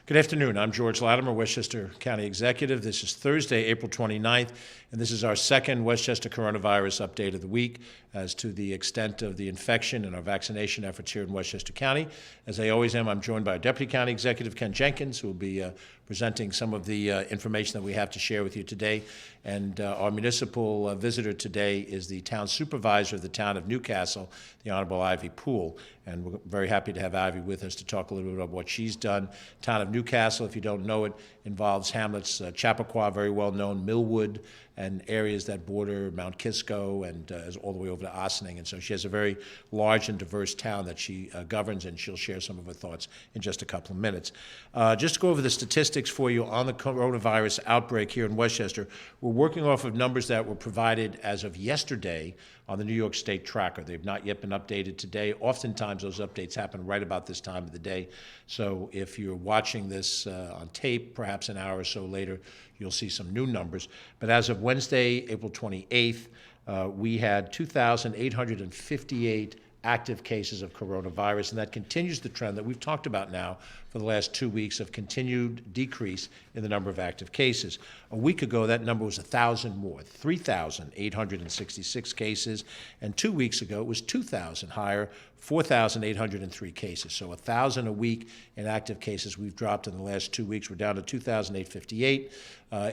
Good afternoon. I'm George Latimer, Westchester County Executive. This is Thursday, April 29th, and this is our second Westchester coronavirus update of the week as to the extent of the infection and our vaccination efforts here in Westchester County. As I always am, I'm joined by our Deputy County Executive, Ken Jenkins, who will be presenting some of the information that we have to share with you today. And our municipal visitor today is the town supervisor of the town of Newcastle, the Honorable Ivy Poole. And we're very happy to have Ivy with us to talk a little bit about what she's done. Town of Newcastle, if you don't know it, involves hamlets, Chappaqua, very well known, Millwood, and areas that border Mount Kisco and all the way over to Ossining. And so she has a very large and diverse town that she governs, and she'll share some of her thoughts in just a couple of minutes. Just to go over the statistics for you on the coronavirus outbreak here in Westchester, we're working off of numbers that were provided as of yesterday on the New York State Tracker. They've not yet been updated today. Oftentimes those updates happen right about this time of the day. So if you're watching this on tape, perhaps an hour or so later, you'll see some new numbers. But as of Wednesday, April 28th, we had 2,858 active cases of coronavirus, and that continues the trend that we've talked about now for the last 2 weeks of continued decrease in the number of active cases. A week ago, that number was 1,000 more, 3,866 cases, and 2 weeks ago, it was 2,000 higher, 4,803 cases. So 1,000 a week in active cases we've dropped in the last 2 weeks. We're down to 2,858.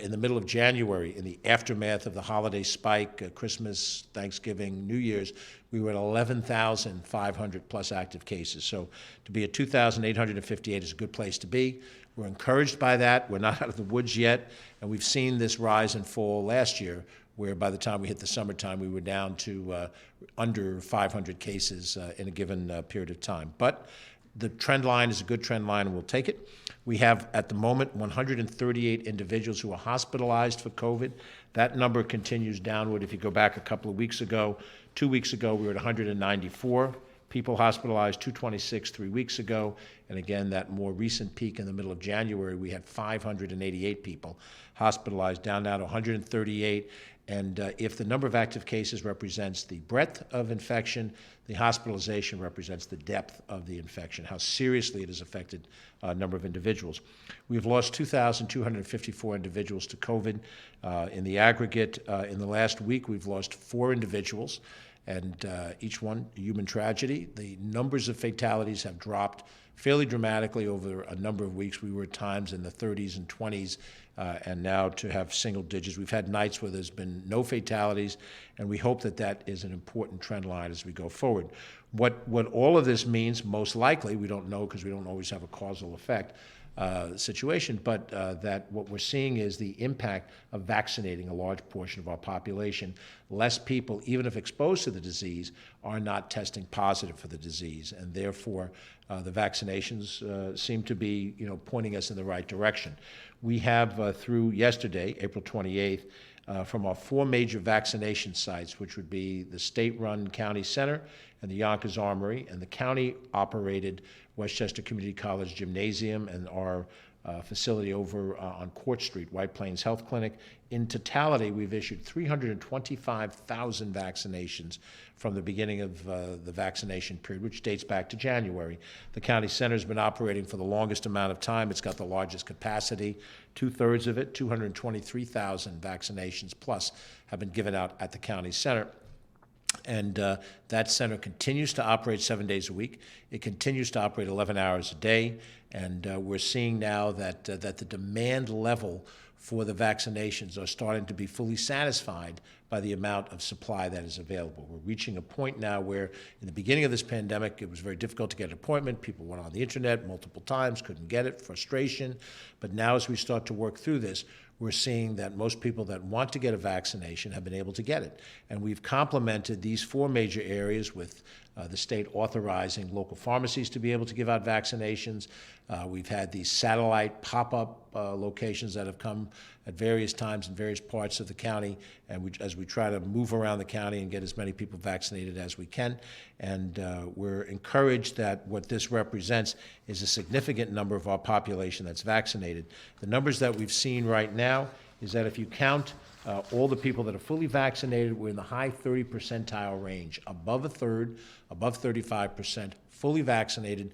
In the middle of January, in the aftermath of the holiday spike, Christmas, Thanksgiving, New Year's, we were at 11,500 plus active cases. So to be at 2,858 is a good place to be. We're encouraged by that. We're not out of the woods yet, and we've seen this rise and fall last year, where by the time we hit the summertime, we were down to under 500 cases in a given period of time. But the trend line is a good trend line, and we'll take it. We have, at the moment, 138 individuals who are hospitalized for COVID. That number continues downward. If you go back a couple of weeks ago, 2 weeks ago, we were at 194 people hospitalized, 226 3 weeks ago. And again, that more recent peak in the middle of January, we had 588 people hospitalized, down now to 138. And if the number of active cases represents the breadth of infection, the hospitalization represents the depth of the infection, how seriously it has affected a number of individuals. We've lost 2,254 individuals to COVID. In the aggregate, in the last week, we've lost 4 individuals, and each one a human tragedy. The numbers of fatalities have dropped fairly dramatically over a number of weeks. We were at times in the 30s and 20s, and now to have single digits. We've had nights where there's been no fatalities, and we hope that that is an important trend line as we go forward. What all of this means, most likely, we don't know because we don't always have a causal effect situation, but that what we're seeing is the impact of vaccinating a large portion of our population. Less people, even if exposed to the disease, are not testing positive for the disease, and therefore the vaccinations seem to be, pointing us in the right direction. We have, through yesterday, April 28th, from our 4 major vaccination sites, which would be the state-run county center and the Yonkers Armory and the county-operated Westchester Community College Gymnasium and our facility over on Court Street, White Plains Health Clinic. In totality, we've issued 325,000 vaccinations from the beginning of the vaccination period, which dates back to January. The county center has been operating for the longest amount of time. It's got the largest capacity. 2/3 of it, 223,000 vaccinations plus, have been given out at the county center. And that center continues to operate 7 days a week. It continues to operate 11 hours a day. And we're seeing now that the demand level for the vaccinations are starting to be fully satisfied by the amount of supply that is available. We're reaching a point now where in the beginning of this pandemic, it was very difficult to get an appointment. People went on the internet multiple times, couldn't get it, frustration. But now as we start to work through this, we're seeing that most people that want to get a vaccination have been able to get it. And we've complemented these 4 major areas with the state authorizing local pharmacies to be able to give out vaccinations. We've had these satellite pop-up locations that have come at various times in various parts of the county, and as we try to move around the county and get as many people vaccinated as we can. And we're encouraged that what this represents is a significant number of our population that's vaccinated. The numbers that we've seen right now is that if you count all the people that are fully vaccinated, we're in the high 30 percentile range, above a third, above 35%, fully vaccinated.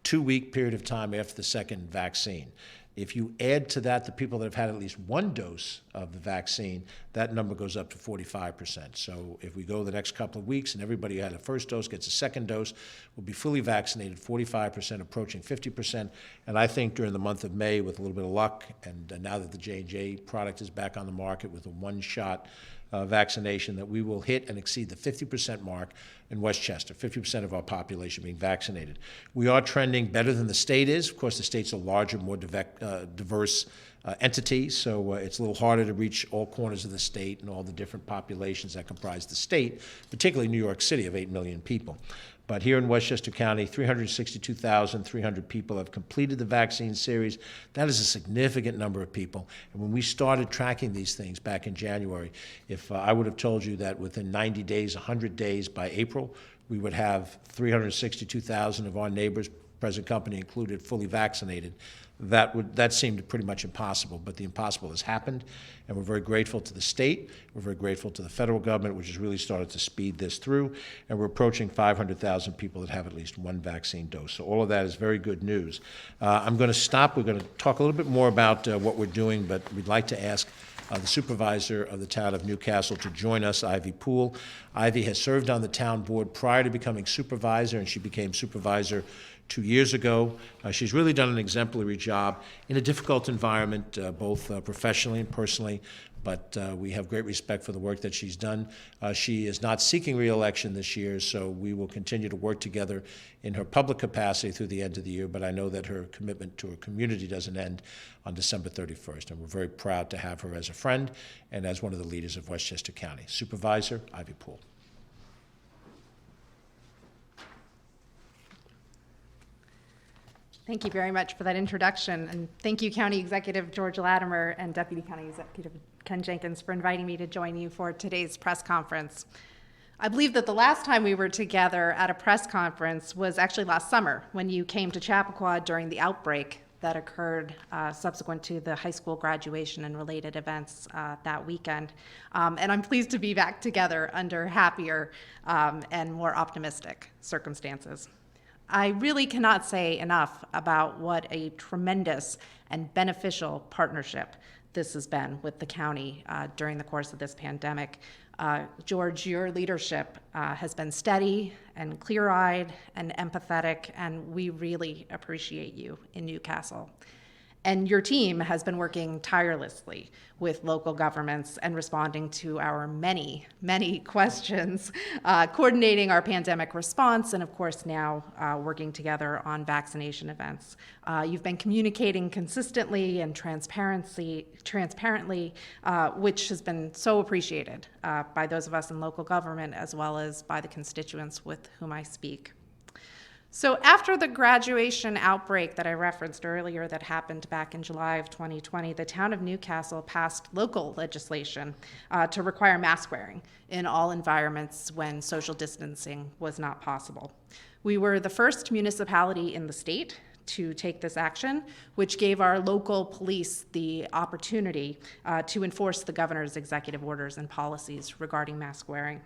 2-week period of time after the second vaccine. If you add to that the people that have had at least one dose of the vaccine, that number goes up to 45%. So if we go the next couple of weeks and everybody who had a first dose gets a second dose, will be fully vaccinated, 45%, approaching 50%. And I think during the month of May, with a little bit of luck, and now that the J&J product is back on the market with a one-shot vaccination, that we will hit and exceed the 50% mark in Westchester, 50% of our population being vaccinated. We are trending better than the state is. Of course, the state's a larger, more diverse entity, so it's a little harder to reach all corners of the state and all the different populations that comprise the state, particularly New York City of 8 million people. But here in Westchester County, 362,300 people have completed the vaccine series. That is a significant number of people. And when we started tracking these things back in January, if I would have told you that within 90 days, 100 days by April, we would have 362,000 of our neighbors, present company included, fully vaccinated, that seemed pretty much impossible. But the impossible has happened, and we're very grateful to the state. We're very grateful to the federal government, which has really started to speed this through, and we're approaching 500,000 people that have at least one vaccine dose. So all of that is very good news. I'm going to stop. We're going to talk a little bit more about what we're doing, but we'd like to ask the supervisor of the town of Newcastle to join us, Ivy Poole. Ivy has served on the town board prior to becoming supervisor, and she became supervisor 2 years ago. She's really done an exemplary job in a difficult environment, both professionally and personally, but we have great respect for the work that she's done. She is not seeking re-election this year, so we will continue to work together in her public capacity through the end of the year, but I know that her commitment to her community doesn't end on December 31st, and we're very proud to have her as a friend and as one of the leaders of Westchester County. Supervisor Ivy Poole. Thank you very much for that introduction, and thank you, County Executive George Latimer and Deputy County Executive Ken Jenkins, for inviting me to join you for today's press conference. I believe that the last time we were together at a press conference was actually last summer, when you came to Chappaqua during the outbreak that occurred subsequent to the high school graduation and related events that weekend. And I'm pleased to be back together under happier and more optimistic circumstances. I really cannot say enough about what a tremendous and beneficial partnership this has been with the county during the course of this pandemic. George, your leadership has been steady and clear-eyed and empathetic, and we really appreciate you in Newcastle. And your team has been working tirelessly with local governments and responding to our many, many questions, coordinating our pandemic response, and of course now working together on vaccination events. You've been communicating consistently and transparently, which has been so appreciated by those of us in local government as well as by the constituents with whom I speak. So after the graduation outbreak that I referenced earlier that happened back in July of 2020, the town of Newcastle passed local legislation to require mask wearing in all environments when social distancing was not possible. We were the first municipality in the state to take this action, which gave our local police the opportunity to enforce the governor's executive orders and policies regarding mask wearing.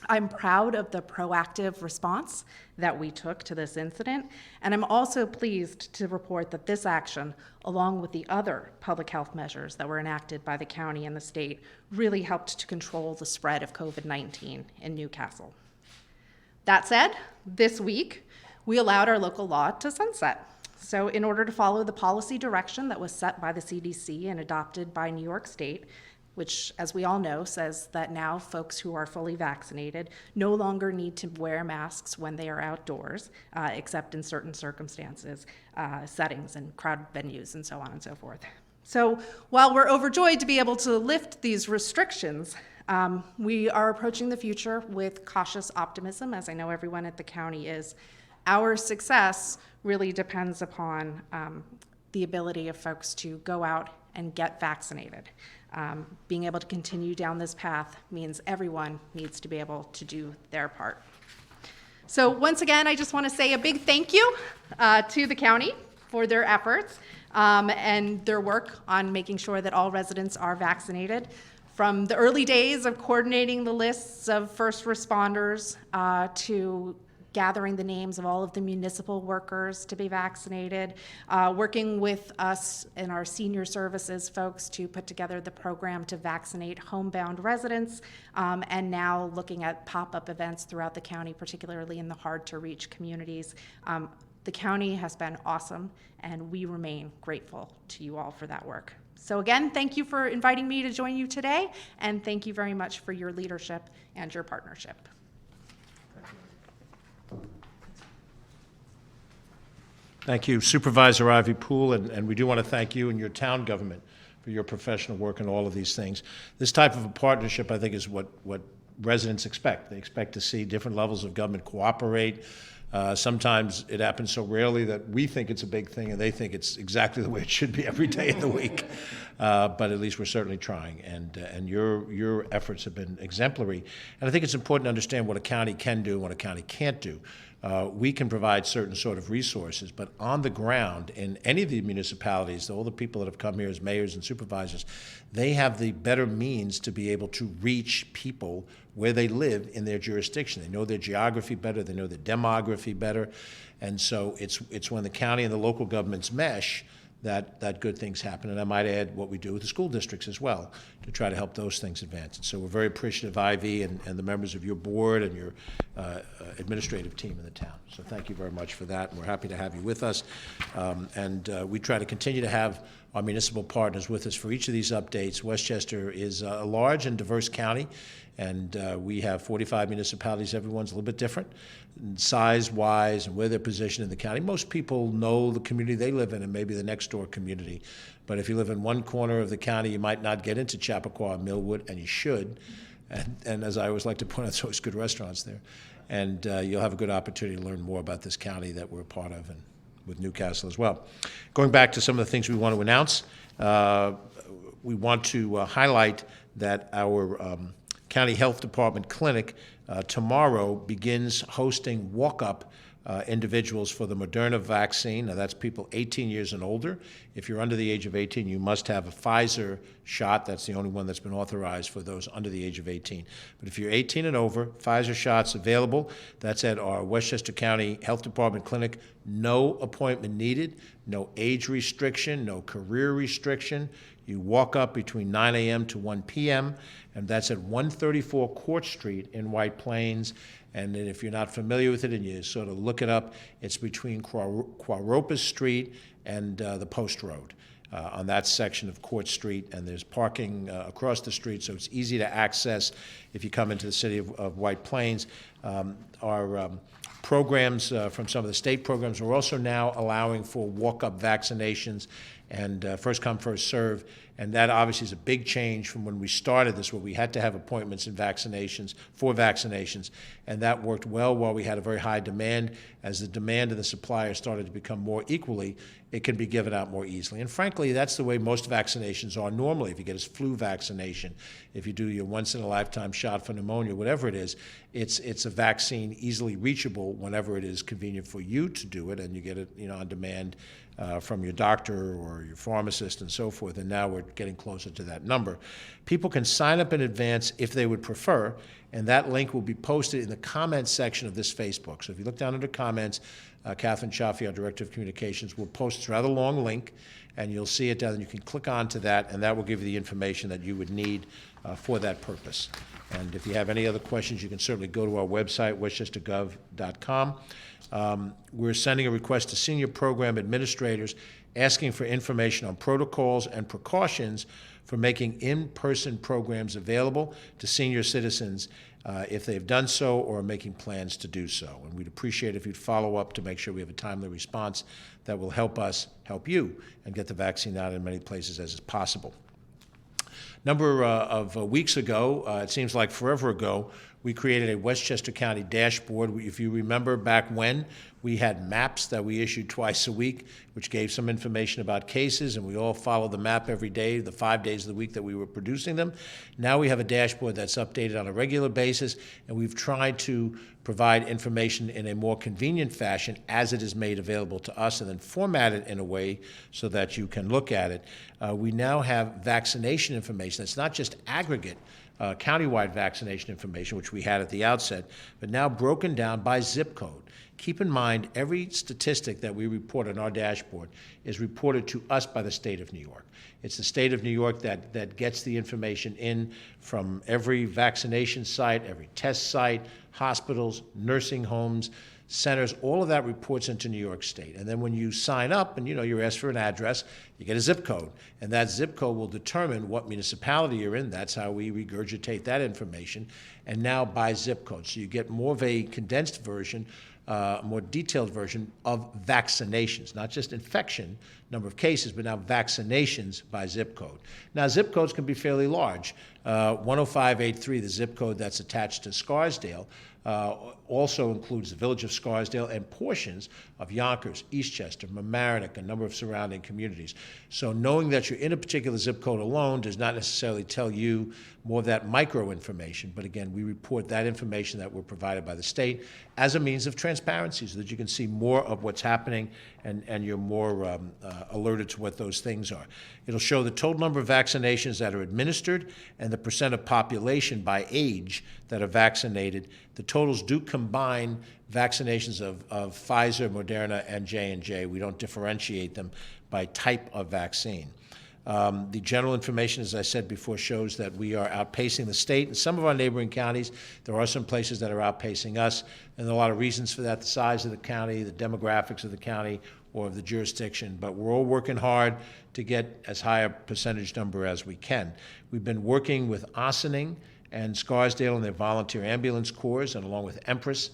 I'm proud of the proactive response that we took to this incident, and I'm also pleased to report that this action, along with the other public health measures that were enacted by the county and the state, really helped to control the spread of COVID-19 in Newcastle. That said, this week, we allowed our local law to sunset. So in order to follow the policy direction that was set by the CDC and adopted by New York State, which, as we all know, says that now folks who are fully vaccinated no longer need to wear masks when they are outdoors, except in certain circumstances, settings and crowded venues and so on and so forth. So while we're overjoyed to be able to lift these restrictions, we are approaching the future with cautious optimism, as I know everyone at the county is. Our success really depends upon the ability of folks to go out and get vaccinated. Being able to continue down this path means everyone needs to be able to do their part. So once again, I just want to say a big thank you to the county for their efforts and their work on making sure that all residents are vaccinated. From the early days of coordinating the lists of first responders to gathering the names of all of the municipal workers to be vaccinated, working with us and our senior services folks to put together the program to vaccinate homebound residents, and now looking at pop-up events throughout the county, particularly in the hard-to-reach communities. The county has been awesome, and we remain grateful to you all for that work. So again, thank you for inviting me to join you today, and thank you very much for your leadership and your partnership. Thank you, Supervisor Ivy Poole, and we do want to thank you and your town government for your professional work in all of these things. This type of a partnership, I think, is what residents expect. They expect to see different levels of government cooperate. Sometimes it happens so rarely that we think it's a big thing and they think it's exactly the way it should be every day of the week. But at least we're certainly trying, and your efforts have been exemplary. And I think it's important to understand what a county can do and what a county can't do. We can provide certain sort of resources, but on the ground in any of the municipalities, all the people that have come here as mayors and supervisors, they have the better means to be able to reach people where they live in their jurisdiction. They know their geography better, they know their demography better, and so it's when the county and the local governments mesh that good things happen. And I might add what we do with the school districts as well to try to help those things advance. And so we're very appreciative, Ivy, and the members of your board and your administrative team in the town. So thank you very much for that, and we're happy to have you with us. We try to continue to have our municipal partners with us for each of these updates. Westchester is a large and diverse county, and we have 45 municipalities. Everyone's a little bit different size-wise and where they're positioned in the county. Most people know the community they live in and maybe the next door community. But if you live in one corner of the county, you might not get into Chappaqua or Millwood, and you should. And as I always like to point out, there's always good restaurants there. And you'll have a good opportunity to learn more about this county that we're a part of, and with Newcastle as well. Going back to some of the things we want to announce, we want to highlight that our County Health Department clinic tomorrow begins hosting walk-up individuals for the Moderna vaccine. Now, that's people 18 years and older. If you're under the age of 18, you must have a Pfizer shot. That's the only one that's been authorized for those under the age of 18. But if you're 18 and over, Pfizer shots available. That's at our Westchester County Health Department clinic. No appointment needed, no age restriction, no career restriction. You walk up between 9 a.m. to 1 p.m., and that's at 134 Court Street in White Plains. And then if you're not familiar with it and you sort of look it up, it's between Quaropus Street and the Post Road on that section of Court Street. And there's parking across the street, so it's easy to access if you come into the city of White Plains. Our programs from some of the state programs are also now allowing for walk-up vaccinations and first come, first serve. And that obviously is a big change from when we started this, where we had to have appointments and vaccinations for vaccinations. And that worked well while we had a very high demand. As the demand and the supplier started to become more equally, it can be given out more easily. And frankly, that's the way most vaccinations are normally. If you get a flu vaccination, if you do your once-in-a-lifetime shot for pneumonia, whatever it is, it's a vaccine easily reachable whenever it is convenient for you to do it, and you get it on demand from your doctor or your pharmacist and so forth, and now we're getting closer to that number. People can sign up in advance if they would prefer, and that link will be posted in the comments section of this Facebook. So if you look down under comments, Catherine Chaffee, our Director of Communications, will post this rather long link, and you'll see it down, and you can click onto that, and that will give you the information that you would need for that purpose. And if you have any other questions, you can certainly go to our website, westchestergov.com. We're sending a request to senior program administrators asking for information on protocols and precautions for making in-person programs available to senior citizens if they've done so or are making plans to do so. And we'd appreciate if you'd follow up to make sure we have a timely response that will help us help you and get the vaccine out in many places as is possible. Number of weeks ago, it seems like forever ago, we created a Westchester County dashboard. If you remember back when, we had maps that we issued twice a week, which gave some information about cases, and we all followed the map every day, the 5 days of the week that we were producing them. Now we have a dashboard that's updated on a regular basis, and we've tried to provide information in a more convenient fashion as it is made available to us, and then format it in a way so that you can look at it. We now have vaccination information that's not just aggregate countywide vaccination information, which we had at the outset, but now broken down by zip code. Keep in mind, every statistic that we report on our dashboard is reported to us by the state of New York. It's the state of New York that gets the information in from every vaccination site, every test site, hospitals, nursing homes, centers. All of that reports into New York State. And then when you sign up and you're asked for an address, you get a zip code. And that zip code will determine what municipality you're in. That's how we regurgitate that information. And now by zip code. So you get more of a condensed version, more detailed version of vaccinations, not just infection, number of cases, but now vaccinations by zip code. Now, zip codes can be fairly large. 10583, the zip code that's attached to Scarsdale, also includes the village of Scarsdale and portions of Yonkers, Eastchester, Mamaroneck, a number of surrounding communities. So knowing that you're in a particular zip code alone does not necessarily tell you more of that micro information, but again, we report that information that we're provided by the state as a means of transparency so that you can see more of what's happening and you're more alerted to what those things are. It'll show the total number of vaccinations that are administered and the percent of population by age that are vaccinated. The totals do combine vaccinations of Pfizer, Moderna, and J&J. We don't differentiate them by type of vaccine. The general information, as I said before, shows that we are outpacing the state. In some of our neighboring counties, there are some places that are outpacing us, and there are a lot of reasons for that, the size of the county, the demographics of the county, or of the jurisdiction. But we're all working hard to get as high a percentage number as we can. We've been working with Ossining and Scarsdale and their volunteer ambulance corps, and along with Empress,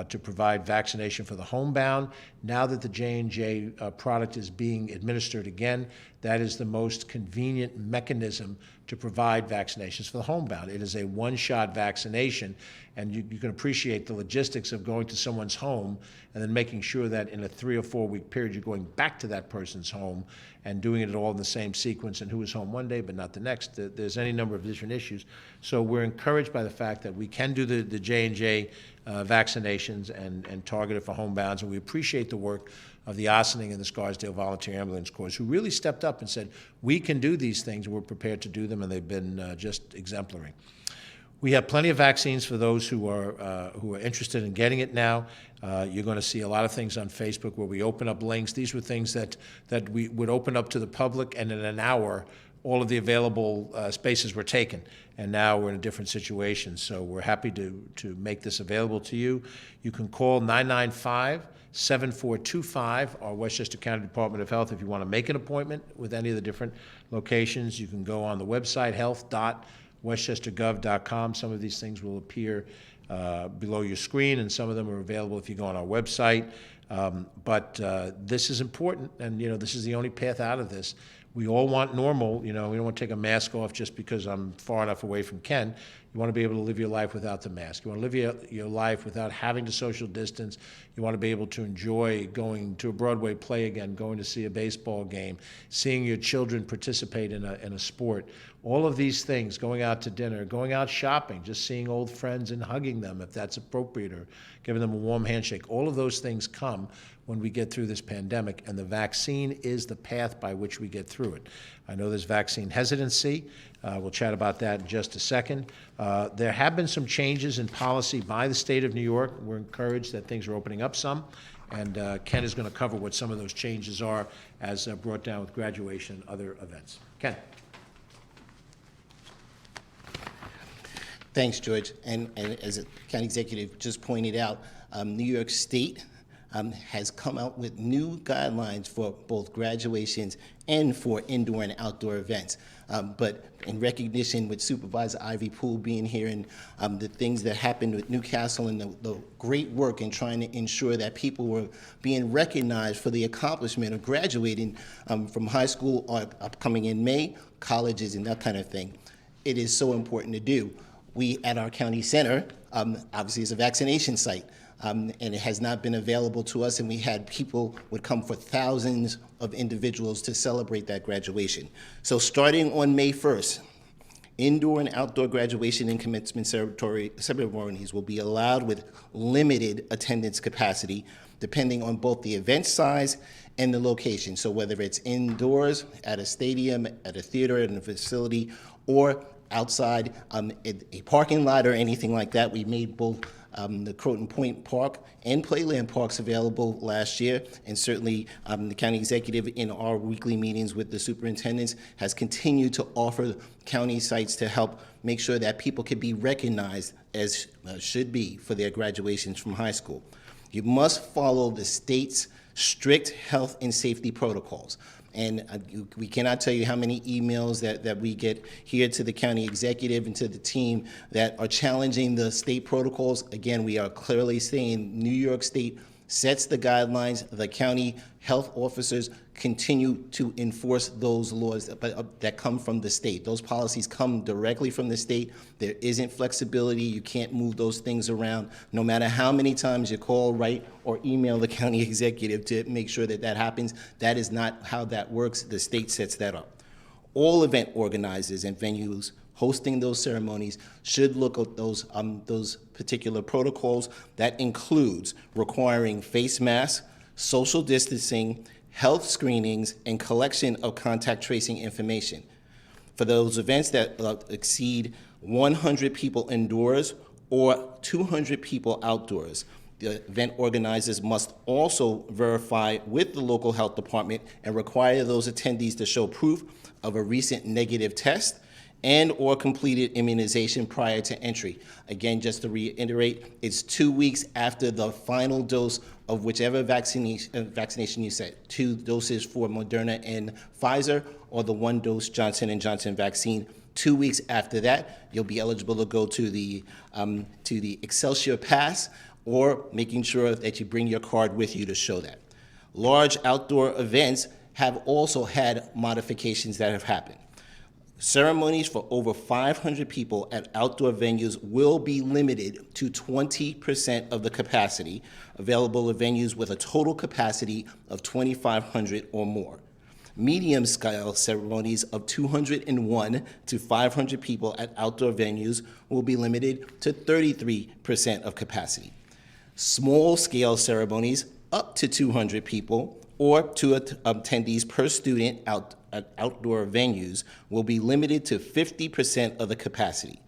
to provide vaccination for the homebound. Now that the J&J product is being administered again, that is the most convenient mechanism to provide vaccinations for the homebound. It is a one-shot vaccination, and you can appreciate the logistics of going to someone's home and then making sure that in a 3 or 4 week period you're going back to that person's home and doing it all in the same sequence, and who was home one day but not the next. There's any number of different issues. So we're encouraged by the fact that we can do the J&J vaccinations and target it for homebounds, and we appreciate the work of the Ossining and the Scarsdale Volunteer Ambulance Corps, who really stepped up and said, we can do these things, and we're prepared to do them, and they've been just exemplary. We have plenty of vaccines for those who are interested in getting it now. You're going to see a lot of things on Facebook where we open up links. These were things that we would open up to the public, and in an hour, all of the available spaces were taken. And now we're in a different situation. So we're happy to make this available to you. You can call 995-7425, our Westchester County Department of Health, if you want to make an appointment with any of the different locations. You can go on the website, health.westchestergov.com. Some of these things will appear below your screen, and some of them are available if you go on our website. But this is important, and this is the only path out of this. We all want normal. We don't want to take a mask off just because I'm far enough away from Ken. You want to be able to live your life without the mask. You want to live your life without having to social distance. You want to be able to enjoy going to a Broadway play again, going to see a baseball game, seeing your children participate in a sport. All of these things, going out to dinner, going out shopping, just seeing old friends and hugging them if that's appropriate, or giving them a warm handshake. All of those things come when we get through this pandemic, and the vaccine is the path by which we get through it. I know there's vaccine hesitancy. We'll chat about that in just a second. There have been some changes in policy by the state of New York. We're encouraged that things are opening up some, and Ken is going to cover what some of those changes are as brought down with graduation and other events. Ken. Thanks, George. And as the county executive just pointed out, New York State has come out with new guidelines for both graduations and for indoor and outdoor events. But in recognition with Supervisor Ivy Poole being here, and the things that happened with Newcastle, and the great work in trying to ensure that people were being recognized for the accomplishment of graduating from high school or upcoming in May, colleges and that kind of thing, it is so important to do. We at our county center, obviously is a vaccination site. And it has not been available to us, and we had people would come for thousands of individuals to celebrate that graduation. So starting on May 1st, indoor and outdoor graduation and commencement ceremonies will be allowed with limited attendance capacity, depending on both the event size and the location. So whether it's indoors, at a stadium, at a theater, in a facility, or outside a parking lot or anything like that. We made both the Croton Point Park and Playland Parks available last year, and certainly the county executive in our weekly meetings with the superintendents has continued to offer county sites to help make sure that people can be recognized as should be for their graduations from high school. You must follow the state's strict health and safety protocols. And we cannot tell you how many emails that we get here to the county executive and to the team that are challenging the state protocols. Again, we are clearly saying New York State sets the guidelines. The county health officers continue to enforce those laws that come from the state. Those policies come directly from the state. There isn't flexibility. You can't move those things around. No matter how many times you call, write, or email the county executive to make sure that that happens, that is not how that works. The state sets that up. All event organizers and venues hosting those ceremonies should look at those particular protocols. That includes requiring face masks, social distancing, health screenings, and collection of contact tracing information. For those events that exceed 100 people indoors or 200 people outdoors, the event organizers must also verify with the local health department and require those attendees to show proof of a recent negative test and or completed immunization prior to entry. Again, just to reiterate, it's 2 weeks after the final dose of whichever vaccination you said, 2 doses for Moderna and Pfizer, or the 1 dose Johnson & Johnson vaccine. 2 weeks after that, you'll be eligible to go to the Excelsior Pass, or making sure that you bring your card with you to show that. Large outdoor events have also had modifications that have happened. Ceremonies for over 500 people at outdoor venues will be limited to 20% of the capacity available at venues with a total capacity of 2,500 or more. Medium-scale ceremonies of 201 to 500 people at outdoor venues will be limited to 33% of capacity. Small-scale ceremonies up to 200 people or 2 attendees per student at outdoor venues will be limited to 50% of the capacity.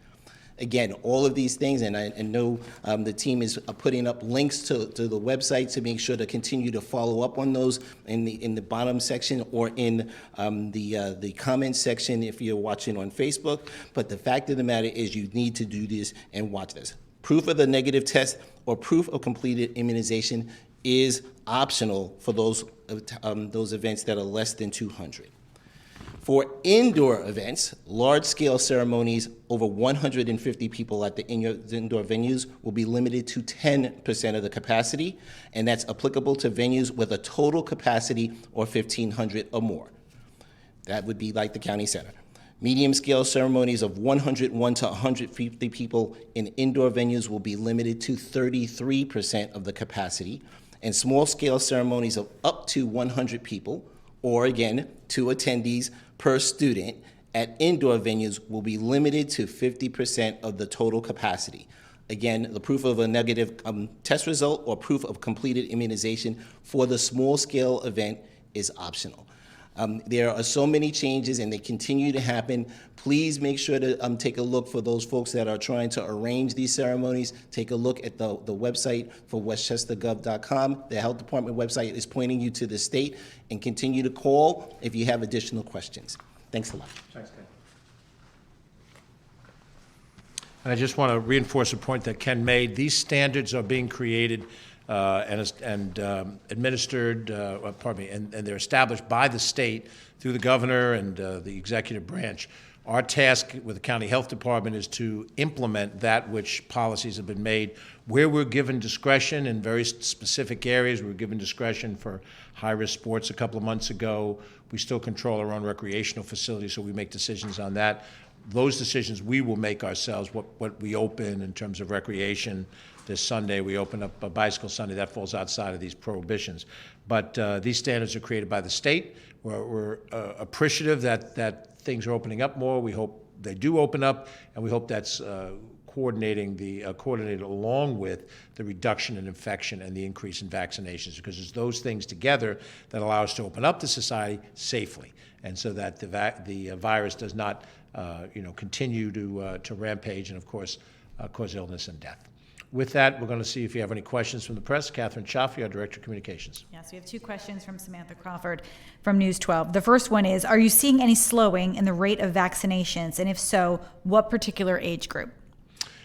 Again, all of these things, and I know the team is putting up links to the website to make sure to continue to follow up on those in the bottom section or in the comments section if you're watching on Facebook. But the fact of the matter is you need to do this and watch this. Proof of the negative test or proof of completed immunization is optional for those events that are less than 200. For indoor events, large-scale ceremonies over 150 people at the indoor venues will be limited to 10% of the capacity, and that's applicable to venues with a total capacity or 1,500 or more. That would be like the county center. Medium-scale ceremonies of 101 to 150 people in indoor venues will be limited to 33% of the capacity, and small-scale ceremonies of up to 100 people, or again, 2 attendees per student at indoor venues will be limited to 50% of the total capacity. Again, the proof of a negative test result or proof of completed immunization for the small-scale event is optional. There are so many changes and they continue to happen. Please make sure to take a look for those folks that are trying to arrange these ceremonies. Take a look at the website for westchestergov.com. The health department website is pointing you to the state, and continue to call if you have additional questions. Thanks a lot. Thanks, Ken. And I just want to reinforce a point that Ken made. These standards are being created and administered, and they're established by the state through the governor and the executive branch. Our task with the county health department is to implement that which policies have been made. Where we're given discretion in very specific areas, we were given discretion for high-risk sports a couple of months ago. We still control our own recreational facilities, so we make decisions on that. Those decisions we will make ourselves, what we open in terms of recreation. This Sunday, we open up a bicycle Sunday. That falls outside of these prohibitions. But these standards are created by the state. We're appreciative that things are opening up more. We hope they do open up, and we hope that's coordinated along with the reduction in infection and the increase in vaccinations, because it's those things together that allow us to open up the society safely, and so that the virus does not continue to rampage and, of course, cause illness and death. With that, we're going to see if you have any questions from the press. Catherine Chaffee, our Director of Communications. Yes, we have two questions from Samantha Crawford from News 12. The first one is, are you seeing any slowing in the rate of vaccinations? And if so, what particular age group?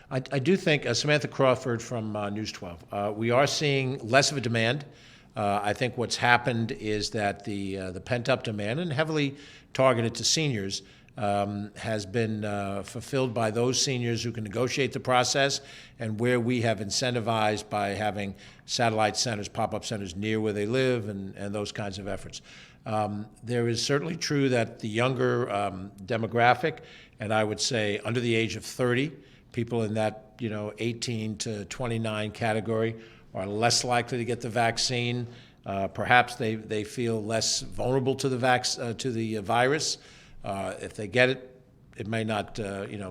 I do think, Samantha Crawford from News 12, we are seeing less of a demand. I think what's happened is that the pent-up demand, and heavily targeted to seniors, has been fulfilled by those seniors who can negotiate the process, and where we have incentivized by having satellite centers, pop-up centers near where they live, and those kinds of efforts. There is certainly true that the younger demographic, and I would say under the age of 30, people in that 18 to 29 category are less likely to get the vaccine. Perhaps they feel less vulnerable to the virus. If they get it, it may not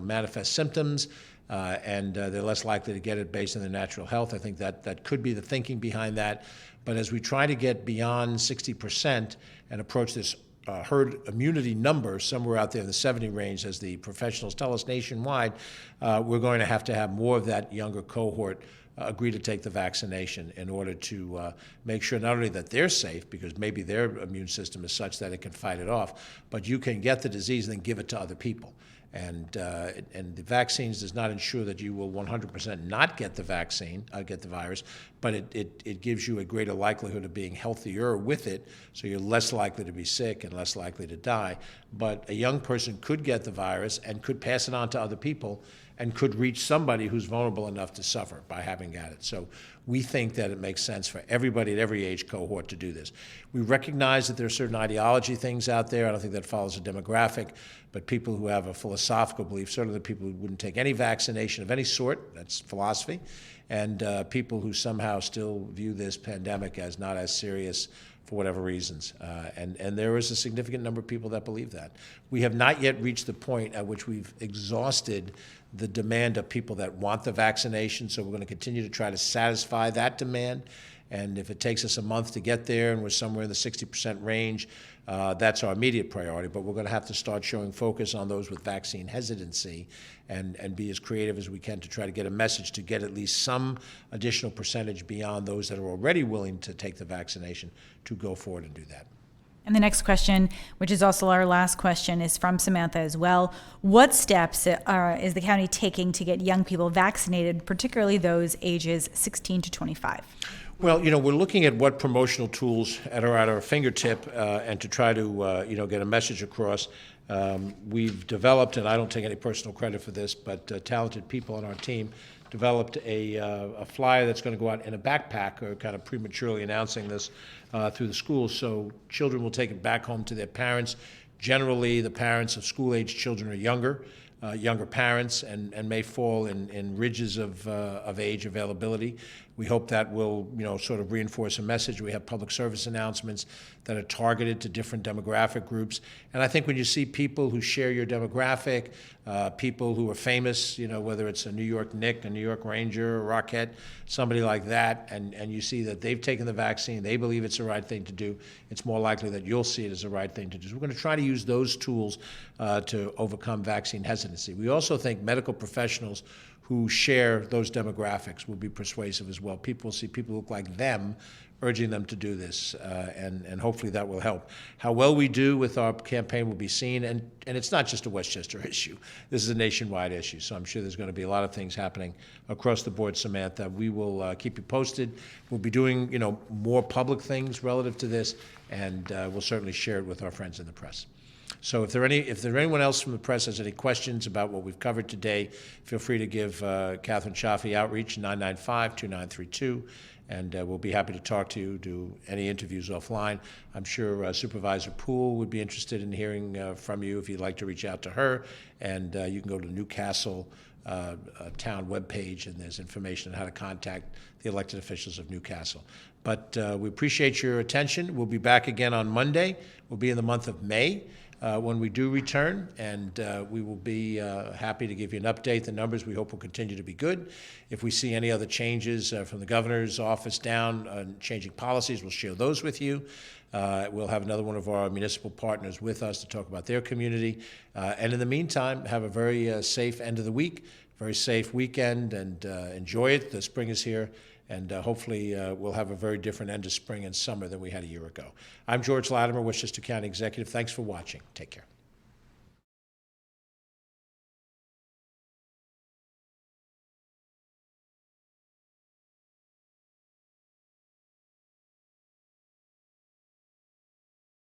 manifest symptoms, and they're less likely to get it based on their natural health. I think that could be the thinking behind that. But as we try to get beyond 60% and approach this herd immunity number somewhere out there in the 70 range, as the professionals tell us nationwide, we're going to have more of that younger cohort agree to take the vaccination in order to make sure not only that they're safe, because maybe their immune system is such that it can fight it off, but you can get the disease and then give it to other people. And the vaccines does not ensure that you will 100% not get the vaccine, get the virus, but it gives you a greater likelihood of being healthier with it, so you're less likely to be sick and less likely to die. But a young person could get the virus and could pass it on to other people, and could reach somebody who's vulnerable enough to suffer by having got it. So we think that it makes sense for everybody at every age cohort to do this. We recognize that there are certain ideology things out there. I don't think that follows a demographic, but people who have a philosophical belief, certainly the people who wouldn't take any vaccination of any sort, that's philosophy, and people who somehow still view this pandemic as not as serious for whatever reasons. And there is a significant number of people that believe that. We have not yet reached the point at which we've exhausted the demand of people that want the vaccination, so we're going to continue to try to satisfy that demand. And if it takes us a month to get there and we're somewhere in the 60% range, that's our immediate priority. But we're going to have to start showing focus on those with vaccine hesitancy and be as creative as we can to try to get a message to get at least some additional percentage beyond those that are already willing to take the vaccination to go forward and do that. And the next question, which is also our last question, is from Samantha as well. What steps is the county taking to get young people vaccinated, particularly those ages 16 to 25? Well, we're looking at what promotional tools are at our fingertip, and to try to, get a message across. We've developed, and I don't take any personal credit for this, but talented people on our team developed a flyer that's going to go out in a backpack, or kind of prematurely announcing this through the schools, so children will take it back home to their parents. Generally, the parents of school-age children are younger parents, and may fall in ridges of age availability. We hope that will, sort of reinforce a message. We have public service announcements that are targeted to different demographic groups. And I think when you see people who share your demographic, people who are famous, whether it's a New York Knick, a New York Ranger, a Rockette, somebody like that, and you see that they've taken the vaccine, they believe it's the right thing to do, it's more likely that you'll see it as the right thing to do. So we're going to try to use those tools to overcome vaccine hesitancy. We also think medical professionals who share those demographics will be persuasive as well. People will see people who look like them urging them to do this, and hopefully that will help. How well we do with our campaign will be seen, and it's not just a Westchester issue. This is a nationwide issue, so I'm sure there's going to be a lot of things happening across the board, Samantha. We will keep you posted. We'll be doing, more public things relative to this, and we'll certainly share it with our friends in the press. So if there anyone else from the press has any questions about what we've covered today, feel free to give Catherine Chaffee outreach 995-2932, and we'll be happy to talk to you, do any interviews offline. I'm sure Supervisor Poole would be interested in hearing from you if you'd like to reach out to her, and you can go to the Newcastle town webpage, and there's information on how to contact the elected officials of Newcastle. But we appreciate your attention. We'll be back again on Monday. We'll be in the month of May. when we do return, and we will be happy to give you an update. The numbers, we hope, will continue to be good. If we see any other changes from the governor's office down, changing policies, we'll share those with you. We'll have another one of our municipal partners with us to talk about their community. And in the meantime, have a very safe end of the week, very safe weekend, and enjoy it. The spring is here, and hopefully we'll have a very different end of spring and summer than we had a year ago. I'm George Latimer, Westchester County Executive. Thanks for watching. Take care.